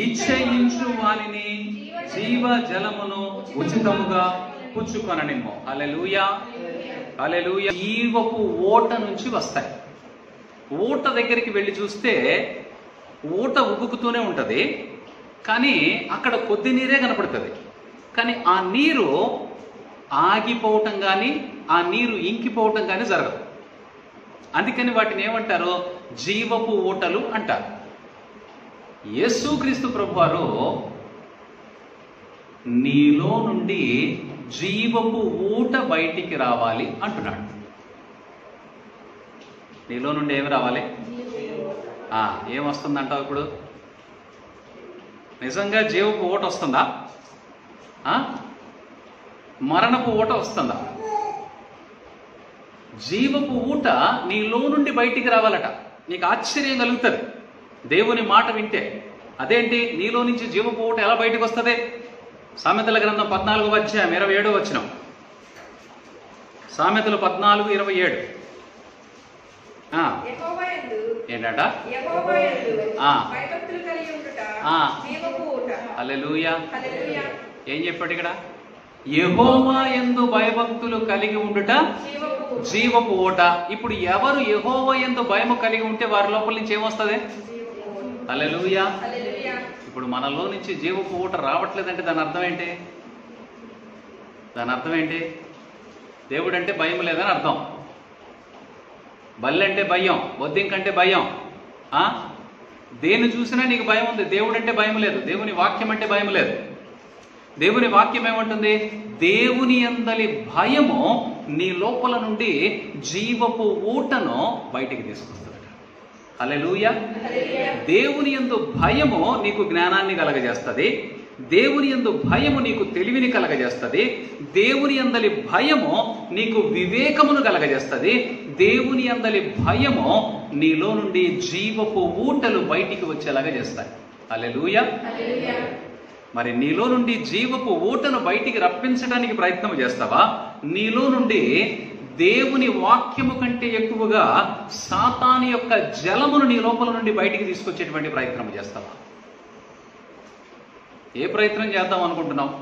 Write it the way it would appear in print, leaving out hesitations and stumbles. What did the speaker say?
ఇచ్చయించు వానిని జీవ జలమును ఉచితముగా పుచ్చుకొననిమ్ము. హల్లెలూయా, హల్లెలూయా. జీవపు ఊట నుంచి వస్తాయి. ఊట దగ్గరికి వెళ్ళి చూస్తే ఊట ఉబుకుతూనే ఉంటుంది, కానీ అక్కడ కొద్ది నీరే కనపడుతుంది. కానీ ఆ నీరు ఆగిపోవటం కానీ ఆ నీరు ఇంకిపోవటం కానీ జరగదు. అందుకని వాటిని ఏమంటారు? జీవపు ఊటలు అంటారు. యేసుక్రీస్తు ప్రభువారు నీలో నుండి జీవపు ఊట బయటికి రావాలి అంటున్నాడు. నీలో నుండి ఏమి రావాలి? ఏమొస్తుందంటావు ఇప్పుడు? నిజంగా జీవపు ఊట వస్తుందా? మరణపు ఊట వస్తుందా? జీవపు ఊట నీలో నుండి బయటికి రావాలట. నీకు ఆశ్చర్యం కలుగుతుంది దేవుని మాట వింటే. అదేంటి, నీలో నుంచి జీవపు ఊట ఎలా బయటకు వస్తుంది? సామెతల గ్రంథం 14:27. సామెతలు 14:27 ఏంటట? హల్లెలూయా. ఏం చెప్పాడు ఇక్కడ? యెహోవా యందు భయభక్తులు కలిగి ఉండుట జీవపు ఊట. ఇప్పుడు ఎవరు యెహోవా యందు భయము కలిగి ఉంటే వారి లోపల నుంచి ఏమొస్తుంది? హల్లెలూయా. ఇప్పుడు మనలో నుంచి జీవపు ఊట రావట్లేదంటే దాని అర్థం ఏంటి? దాని అర్థం ఏంటి? దేవుడు అంటే భయం లేదని అర్థం. బల్లి అంటే భయం, బొద్దింకంటే భయం. దేన్ని చూసినా నీకు భయం ఉంది. దేవుడు అంటే భయం లేదు. దేవుని వాక్యం అంటే భయం లేదు. దేవుని వాక్యం ఏమంటుంది? దేవుని యందలి భయము నీ లోపల నుండి జీవపు ఊటను బయటికి తీసుకొస్తుంది. హల్లెలూయా. దేవుని యందు భయము నీకు జ్ఞానాన్ని కలగజేస్తుంది. దేవుని యందు భయము నీకు తెలివిని కలగజేస్తుంది. దేవుని యందలి భయము నీకు వివేకమును కలగజేస్తుంది. దేవుని యందలి భయము నీలో నుండి జీవపు ఊటలు బయటికి వచ్చేలాగా చేస్తాయి. హల్లెలూయా. మరి నీలో నుండి జీవపు ఊటను బయటికి రప్పించడానికి ప్రయత్నం చేస్తావా? నీలో నుండి దేవుని వాక్యము కంటే ఎక్కువగా సాతాను యొక్క జలమును నీ లోపల నుండి బయటికి తీసుకొచ్చేటువంటి ప్రయత్నం చేస్తావా? ఏ ప్రయత్నం చేద్దాం అనుకుంటున్నావు?